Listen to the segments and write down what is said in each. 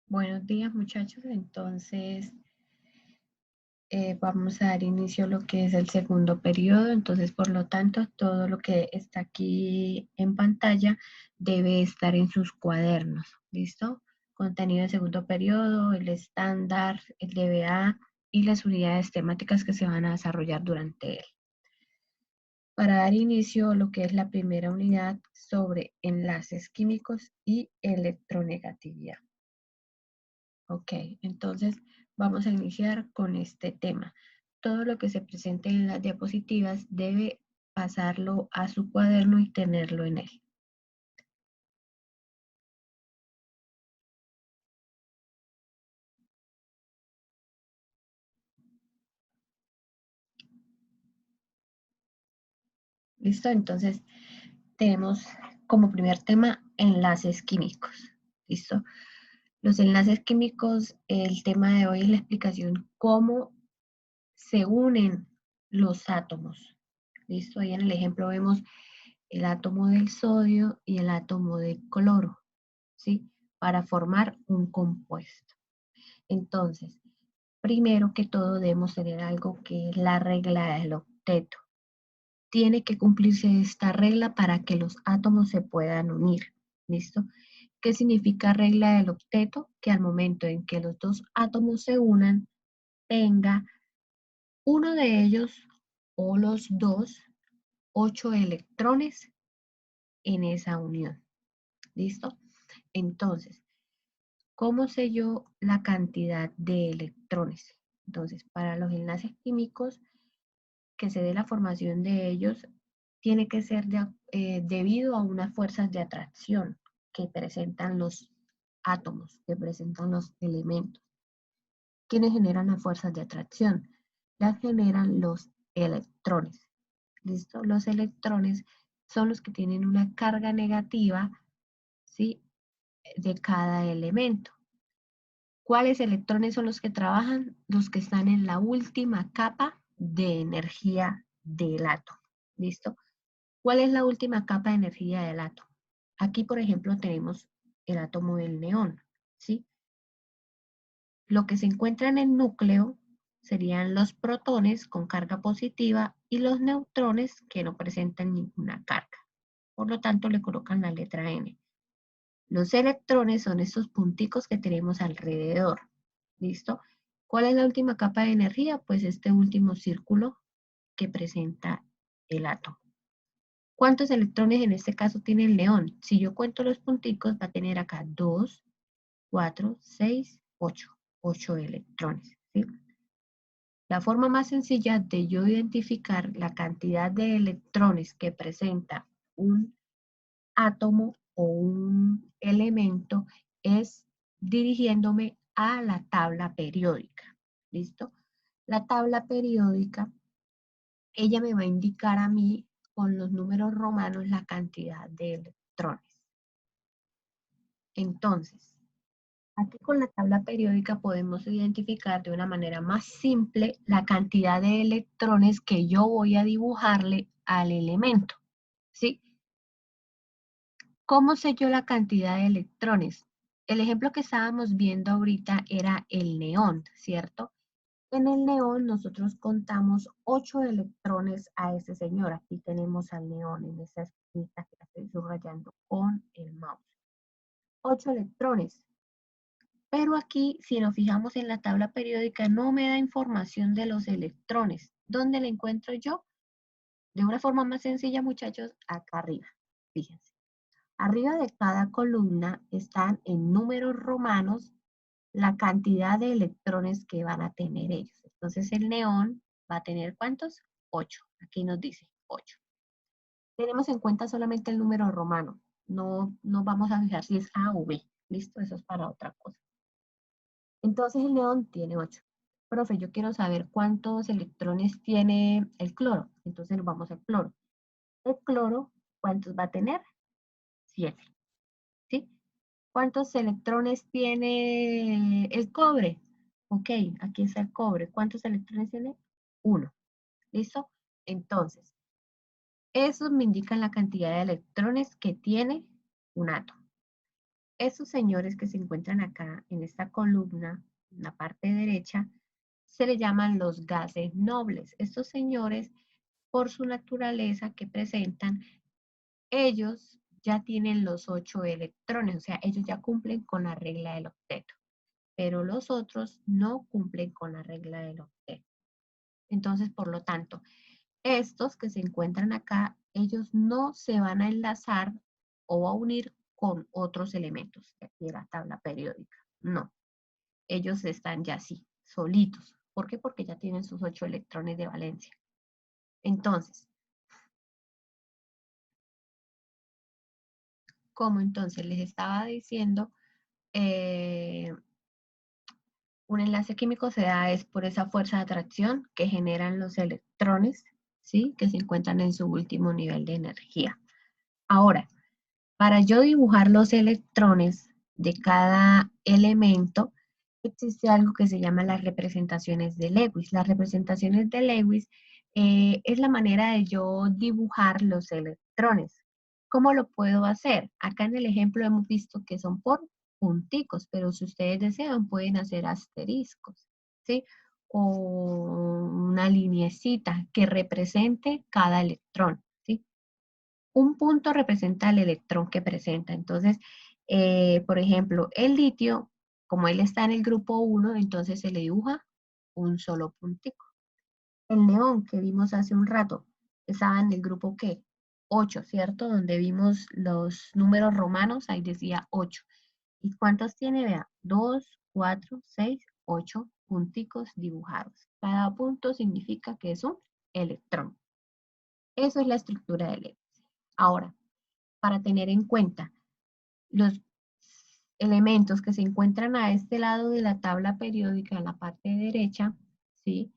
Buenos días, muchachos. Entonces, vamos a dar inicio a lo que es el segundo periodo. Entonces, por lo tanto, todo lo que está aquí en pantalla debe estar en sus cuadernos. ¿Listo? Contenido del segundo periodo, el estándar, el DBA y las unidades temáticas que se van a desarrollar durante él. Para dar inicio a lo que es la primera unidad sobre enlaces químicos y electronegatividad. Ok, entonces vamos a iniciar con este tema. Todo lo que se presente en las diapositivas debe pasarlo a su cuaderno y tenerlo en él. ¿Listo? Entonces tenemos como primer tema enlaces químicos. ¿Listo? Los enlaces químicos, el tema de hoy es la explicación cómo se unen los átomos. ¿Listo? Ahí en el ejemplo vemos el átomo del sodio y el átomo de cloro, ¿sí? Para formar un compuesto. Entonces, primero que todo debemos tener algo que es la regla del octeto. Tiene que cumplirse esta regla para que los átomos se puedan unir. ¿Listo? ¿Qué significa regla del octeto? Que al momento en que los dos átomos se unan, tenga uno de ellos o los dos 8 electrones en esa unión. ¿Listo? Entonces, ¿cómo sé yo la cantidad de electrones? Entonces, para los enlaces químicos, que se dé la formación de ellos, tiene que ser debido a unas fuerzas de atracción que presentan los átomos, que presentan los elementos. ¿Quiénes generan las fuerzas de atracción? Las generan los electrones. ¿Listo? Los electrones son los que tienen una carga negativa, ¿sí? De cada elemento. ¿Cuáles electrones son los que trabajan? Los que están en la última capa de energía del átomo. ¿Listo? ¿Cuál es la última capa de energía del átomo? Aquí, por ejemplo, tenemos el átomo del neón, ¿sí? Lo que se encuentra en el núcleo serían los protones con carga positiva y los neutrones que no presentan ninguna carga. Por lo tanto, le colocan la letra N. Los electrones son estos punticos que tenemos alrededor. ¿Listo? ¿Cuál es la última capa de energía? Pues este último círculo que presenta el átomo. ¿Cuántos electrones en este caso tiene el neón? Si yo cuento los punticos, va a tener acá 2, 4, 6, 8. 8 electrones. ¿Sí? La forma más sencilla de yo identificar la cantidad de electrones que presenta un átomo o un elemento es dirigiéndome a la tabla periódica. ¿Listo? La tabla periódica, ella me va a indicar a mí con los números romanos la cantidad de electrones. Entonces, aquí con la tabla periódica podemos identificar de una manera más simple la cantidad de electrones que yo voy a dibujarle al elemento. ¿Sí? ¿Cómo sé yo la cantidad de electrones? El ejemplo que estábamos viendo ahorita era el neón, ¿cierto? En el neón nosotros contamos 8 electrones a ese señor. Aquí tenemos al neón en esa esquinita que la estoy subrayando con el mouse. 8 electrones. Pero aquí, si nos fijamos en la tabla periódica, no me da información de los electrones. ¿Dónde la encuentro yo? De una forma más sencilla, muchachos, acá arriba. Fíjense. Arriba de cada columna están en números romanos la cantidad de electrones que van a tener ellos. Entonces el neón va a tener ¿cuántos? 8. Aquí nos dice 8. Tenemos en cuenta solamente el número romano. No vamos a fijar si es A o B. Listo, eso es para otra cosa. Entonces el neón tiene 8. Profe, yo quiero saber cuántos electrones tiene el cloro. Entonces nos vamos al cloro. El cloro, ¿cuántos va a tener? 7. ¿Sí? ¿Cuántos electrones tiene el cobre? Ok, aquí está el cobre. ¿Cuántos electrones tiene? 1. ¿Listo? Entonces, esos me indican la cantidad de electrones que tiene un átomo. Esos señores que se encuentran acá en esta columna, en la parte derecha, se le llaman los gases nobles. Estos señores, por su naturaleza que presentan, ellos ya tienen los 8 electrones, o sea, ellos ya cumplen con la regla del octeto, pero los otros no cumplen con la regla del octeto. Entonces, por lo tanto, estos que se encuentran acá, ellos no se van a enlazar o a unir con otros elementos de aquí de la tabla periódica. No, ellos están ya así, solitos. ¿Por qué? Porque ya tienen sus 8 electrones de valencia. Entonces, como entonces les estaba diciendo, un enlace químico se da es por esa fuerza de atracción que generan los electrones, ¿sí? Que se encuentran en su último nivel de energía. Ahora, para yo dibujar los electrones de cada elemento, existe algo que se llama las representaciones de Lewis. Las representaciones de Lewis es la manera de yo dibujar los electrones. ¿Cómo lo puedo hacer? Acá en el ejemplo hemos visto que son por punticos, pero si ustedes desean pueden hacer asteriscos, ¿sí? O una lineecita que represente cada electrón, ¿sí? Un punto representa el electrón que presenta. Entonces, por ejemplo, el litio, como él está en el grupo 1, entonces se le dibuja un solo puntico. El neón que vimos hace un rato, estaba en el grupo ¿qué? 8, ¿cierto? Donde vimos los números romanos, ahí decía 8. ¿Y cuántos tiene? Vea, 2, 4, 6, 8 punticos dibujados. Cada punto significa que es un electrón. Eso es la estructura del Lewis. Ahora, para tener en cuenta los elementos que se encuentran a este lado de la tabla periódica, en la parte derecha, ¿sí?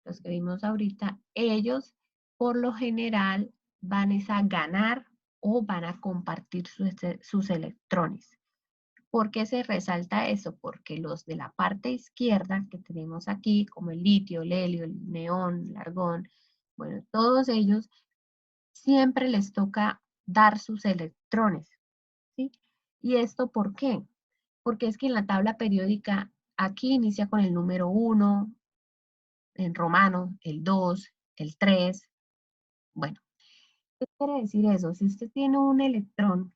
Los que vimos ahorita, ellos por lo general van a ganar o van a compartir sus electrones. ¿Por qué se resalta eso? Porque los de la parte izquierda que tenemos aquí, como el litio, el helio, el neón, el argón, bueno, todos ellos siempre les toca dar sus electrones, ¿sí? ¿Y esto por qué? Porque es que en la tabla periódica aquí inicia con el número 1, en romano, el 2, el 3. Bueno, ¿qué quiere decir eso? Si usted tiene un electrón,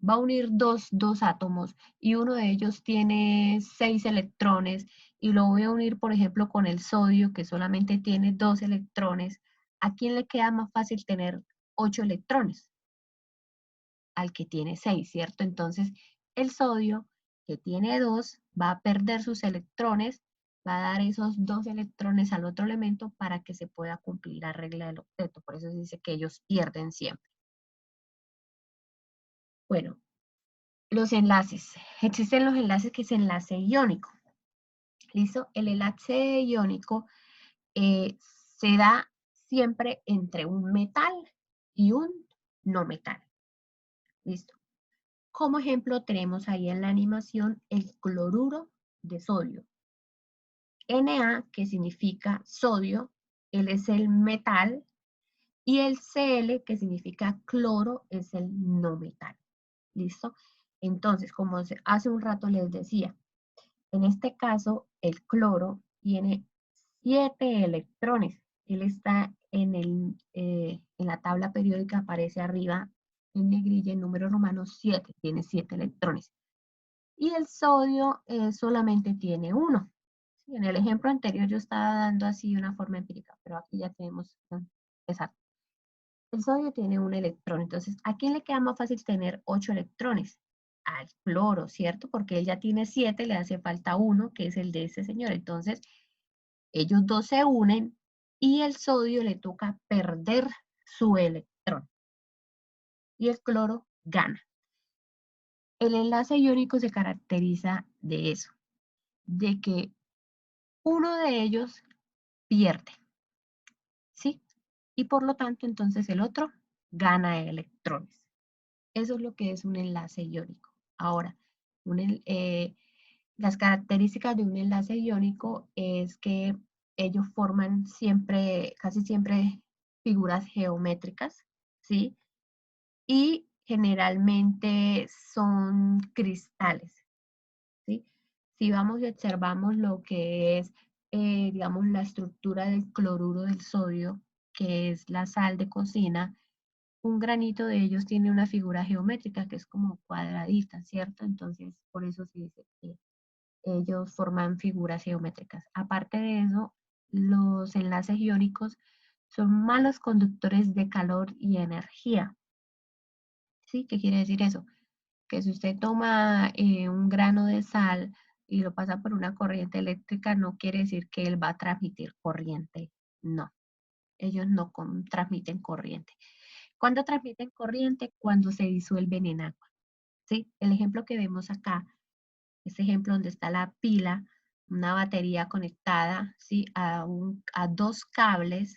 va a unir dos átomos y uno de ellos tiene 6 electrones y lo voy a unir, por ejemplo, con el sodio que solamente tiene 2 electrones, ¿a quién le queda más fácil tener 8 electrones? Al que tiene 6, ¿cierto? Entonces, el sodio, que tiene 2, va a perder sus electrones, va a dar esos 2 electrones al otro elemento para que se pueda cumplir la regla del octeto. Por eso se dice que ellos pierden siempre. Bueno, los enlaces. Existen los enlaces que es enlace iónico. ¿Listo? El enlace iónico se da siempre entre un metal y un no metal. ¿Listo? Como ejemplo tenemos ahí en la animación el cloruro de sodio. Na, que significa sodio, él es el metal, y el Cl, que significa cloro, es el no metal. ¿Listo? Entonces, como hace un rato les decía, en este caso el cloro tiene 7 electrones. Él está en la tabla periódica, aparece arriba en negrilla, en número romano 7, tiene 7 electrones. Y el sodio solamente tiene 1. Sí, en el ejemplo anterior yo estaba dando así una forma empírica, pero aquí ya tenemos, exacto. El sodio tiene un electrón, entonces, ¿a quién le queda más fácil tener 8 electrones? Al cloro, ¿cierto? Porque él ya tiene 7, le hace falta 1, que es el de ese señor. Entonces, ellos dos se unen y el sodio le toca perder su electrón y el cloro gana. El enlace iónico se caracteriza de eso, de que uno de ellos pierde, ¿sí? Y por lo tanto, entonces el otro gana electrones. Eso es lo que es un enlace iónico. Ahora, las características de un enlace iónico es que ellos forman siempre, casi siempre, figuras geométricas, ¿sí? Y generalmente son cristales, ¿sí? Si vamos y observamos lo que es, digamos, la estructura del cloruro del sodio, que es la sal de cocina, un granito de ellos tiene una figura geométrica que es como cuadradita, ¿cierto? Entonces, por eso se dice que ellos forman figuras geométricas. Aparte de eso, los enlaces iónicos son malos conductores de calor y energía. ¿Sí? ¿Qué quiere decir eso? Que si usted toma un grano de sal y lo pasa por una corriente eléctrica, no quiere decir que él va a transmitir corriente. No, ellos no transmiten corriente. ¿Cuándo transmiten corriente? Cuando se disuelven en agua. ¿Sí? El ejemplo que vemos acá, este ejemplo donde está la pila, una batería conectada, ¿sí? A dos cables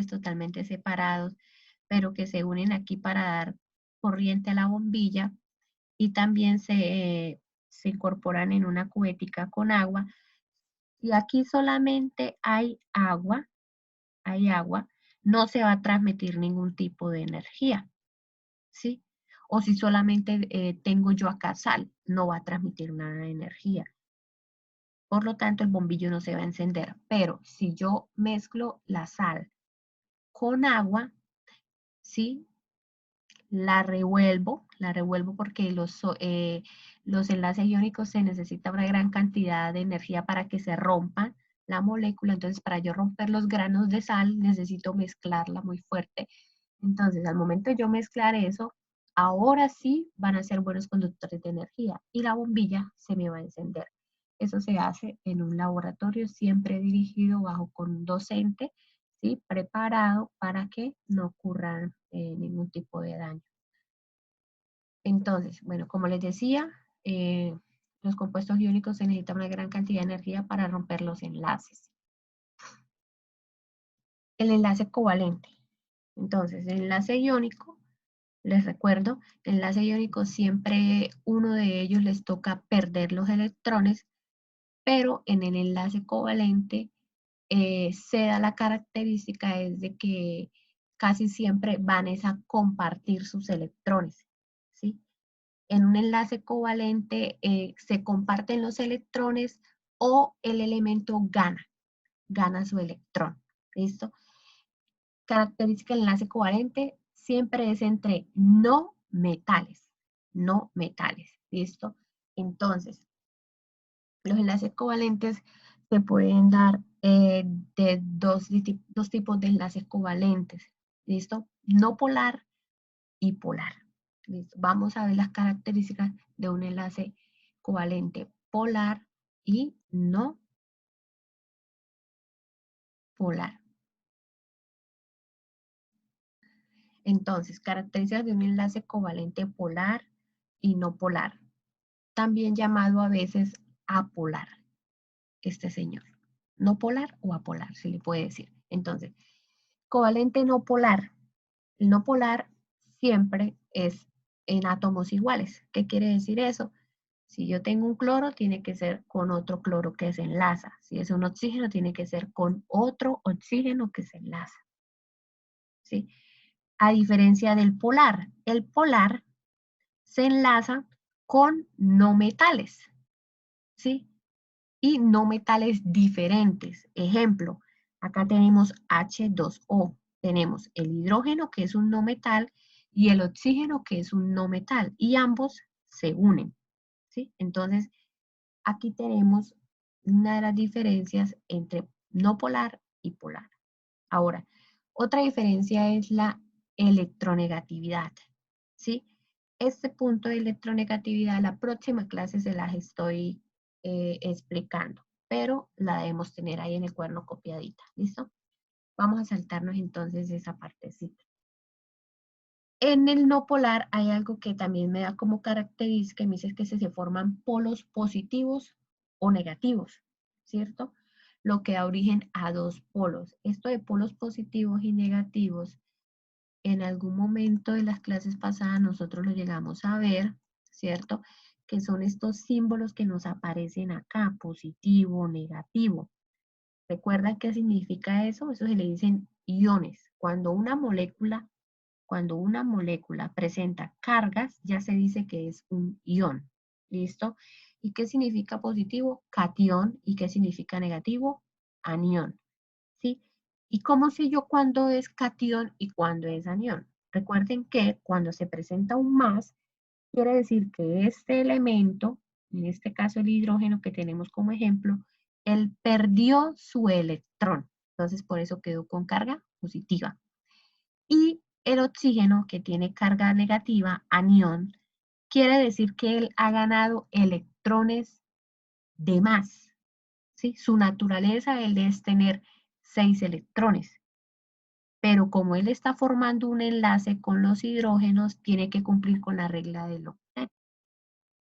totalmente separados, pero que se unen aquí para dar corriente a la bombilla y también se incorporan en una cubetica con agua. Si aquí solamente hay agua, no se va a transmitir ningún tipo de energía, ¿sí? O si solamente tengo yo acá sal, no va a transmitir nada de energía. Por lo tanto, el bombillo no se va a encender. Pero si yo mezclo la sal con agua, ¿sí? La revuelvo porque los enlaces iónicos se necesita una gran cantidad de energía para que se rompa la molécula. Entonces, para yo romper los granos de sal, necesito mezclarla muy fuerte. Entonces, al momento de yo mezclar eso, ahora sí van a ser buenos conductores de energía y la bombilla se me va a encender. Eso se hace en un laboratorio siempre dirigido bajo con un docente, ¿sí? Preparado para que no ocurra ningún tipo de daño. Entonces, bueno, como les decía, los compuestos iónicos se necesitan una gran cantidad de energía para romper los enlaces. El enlace covalente. Entonces, el enlace iónico, les recuerdo, el enlace iónico siempre uno de ellos les toca perder los electrones, pero en el enlace covalente se da la característica es de que casi siempre van a compartir sus electrones, ¿sí? En un enlace covalente se comparten los electrones o el elemento gana su electrón. ¿Listo? Característica del enlace covalente siempre es entre no metales. No metales. ¿Listo? Entonces, los enlaces covalentes se pueden dar de dos tipos de enlaces covalentes. ¿Listo? No polar y polar. ¿Listo? Vamos a ver las características de un enlace covalente polar y no polar. Entonces, características de un enlace covalente polar y no polar, también llamado a veces apolar, este señor. No polar o apolar, se le puede decir. Entonces, covalente no polar. El no polar siempre es en átomos iguales. ¿Qué quiere decir eso? Si yo tengo un cloro, tiene que ser con otro cloro que se enlaza. Si es un oxígeno, tiene que ser con otro oxígeno que se enlaza. ¿Sí? A diferencia del polar, el polar se enlaza con no metales, ¿sí? Y no metales diferentes. Ejemplo, acá tenemos H2O. Tenemos el hidrógeno, que es un no metal, y el oxígeno, que es un no metal, y ambos se unen, ¿sí? Entonces, aquí tenemos una de las diferencias entre no polar y polar. Ahora, otra diferencia es la electronegatividad, ¿sí? Este punto de electronegatividad, la próxima clase se las estoy explicando, pero la debemos tener ahí en el cuaderno copiadita, ¿listo? Vamos a saltarnos entonces esa partecita. En el no polar hay algo que también me da como característica y me dice que se forman polos positivos o negativos, ¿cierto? Lo que da origen a dos polos. Esto de polos positivos y negativos, en algún momento de las clases pasadas nosotros lo llegamos a ver, ¿cierto? Que son estos símbolos que nos aparecen acá, positivo, negativo. ¿Recuerdan qué significa eso? Eso se le dicen iones. Cuando una molécula cuando una molécula presenta cargas, ya se dice que es un ion. ¿Listo? ¿Y qué significa positivo? Catión. ¿Y qué significa negativo? Anión. ¿Sí? ¿Y cómo sé yo cuándo es catión y cuándo es anión? Recuerden que cuando se presenta un más, quiere decir que este elemento, en este caso el hidrógeno que tenemos como ejemplo, él perdió su electrón. Entonces, por eso quedó con carga positiva. Y el oxígeno, que tiene carga negativa, anión, quiere decir que él ha ganado electrones de más. ¿Sí? Su naturaleza, él es tener 6 electrones. Pero como él está formando un enlace con los hidrógenos, tiene que cumplir con la regla del octeto,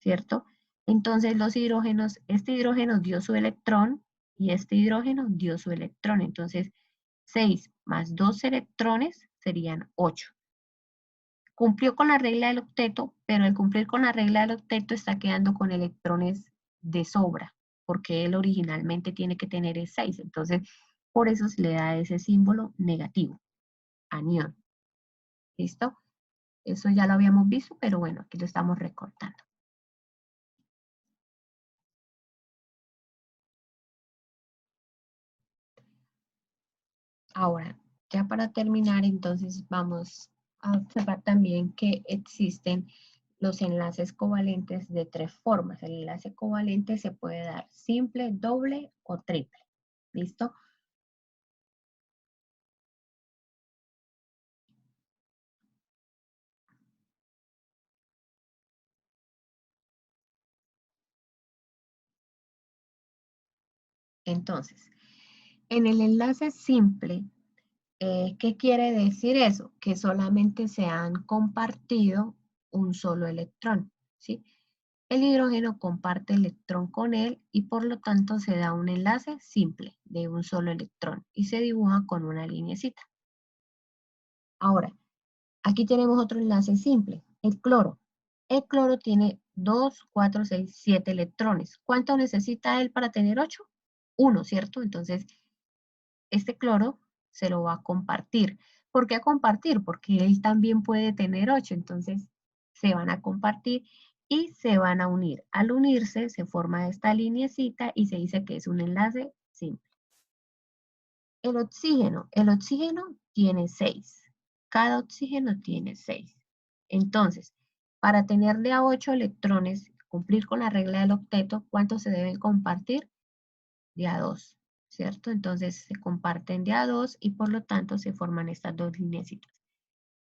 ¿cierto? Entonces los hidrógenos, este hidrógeno dio su electrón y este hidrógeno dio su electrón. Entonces 6 más 2 electrones serían 8. Cumplió con la regla del octeto, pero al cumplir con la regla del octeto está quedando con electrones de sobra, porque él originalmente tiene que tener el 6. Entonces, por eso se le da ese símbolo negativo, anión. ¿Listo? Eso ya lo habíamos visto, pero bueno, aquí lo estamos recortando. Ahora, ya para terminar, entonces vamos a observar también que existen los enlaces covalentes de 3 formas. El enlace covalente se puede dar simple, doble o triple. ¿Listo? Entonces, en el enlace simple, ¿qué quiere decir eso? Que solamente se han compartido un solo electrón, ¿sí? El hidrógeno comparte electrón con él y por lo tanto se da un enlace simple de un solo electrón y se dibuja con una linecita. Ahora, aquí tenemos otro enlace simple, el cloro. El cloro tiene 2, 4, 6, 7 electrones. ¿Cuánto necesita él para tener 8? 1, ¿cierto? Entonces, este cloro se lo va a compartir. ¿Por qué a compartir? Porque él también puede tener 8, entonces se van a compartir y se van a unir. Al unirse se forma esta lineecita y se dice que es un enlace simple. El oxígeno tiene 6. Cada oxígeno tiene 6. Entonces, para tenerle a 8 electrones, cumplir con la regla del octeto, ¿cuántos se deben compartir? De a 2, ¿cierto? Entonces se comparten de a 2 y por lo tanto se forman estas dos lineecitas.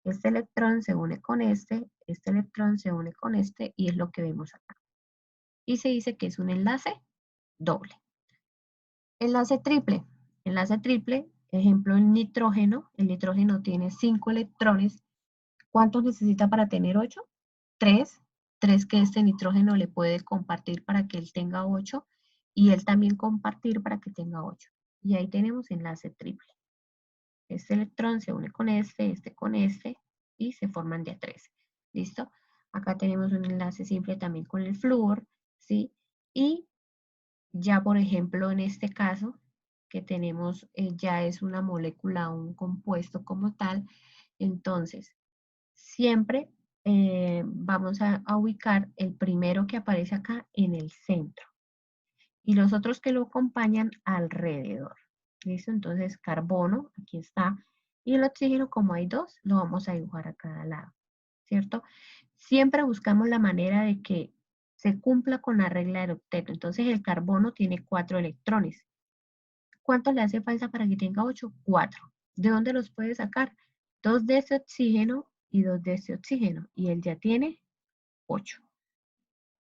Este electrón se une con este electrón se une con este y es lo que vemos acá. Y se dice que es un enlace doble. Enlace triple. Enlace triple, ejemplo el nitrógeno tiene 5 electrones. ¿Cuántos necesita para tener 8? 3. 3 que este nitrógeno le puede compartir para que él tenga 8 y él también compartir para que tenga 8. Y ahí tenemos enlace triple. Este electrón se une con este con este y se forman de a 3. ¿Listo? Acá tenemos un enlace simple también con el flúor, ¿sí? Y ya, por ejemplo, en este caso, que tenemos, ya es una molécula, un compuesto como tal, entonces, siempre vamos a ubicar el primero que aparece acá en el centro y los otros que lo acompañan alrededor. ¿Listo? Entonces, carbono, aquí está, y el oxígeno, como hay dos, lo vamos a dibujar a cada lado, ¿cierto? Siempre buscamos la manera de que se cumpla con la regla del octeto. Entonces, el carbono tiene 4 electrones. ¿Cuántos le hace falta para que tenga 8? 4. ¿De dónde los puede sacar? 2 de ese oxígeno y 2 de ese oxígeno. Y él ya tiene 8.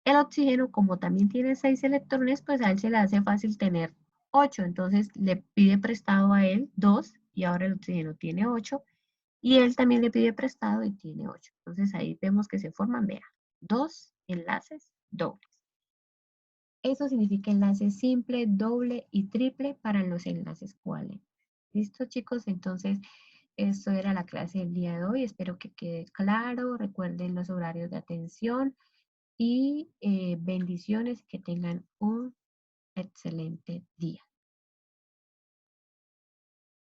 El oxígeno, como también tiene 6 electrones, pues a él se le hace fácil tener 8. Entonces le pide prestado a él 2 y ahora el oxígeno tiene 8. Y él también le pide prestado y tiene 8. Entonces ahí vemos que se forman, vea, 2 enlaces dobles. Eso significa enlace simple, doble y triple para los enlaces covalentes. ¿Listo, chicos? Entonces, esto era la clase del día de hoy. Espero que quede claro. Recuerden los horarios de atención y bendiciones. Que tengan un excelente día.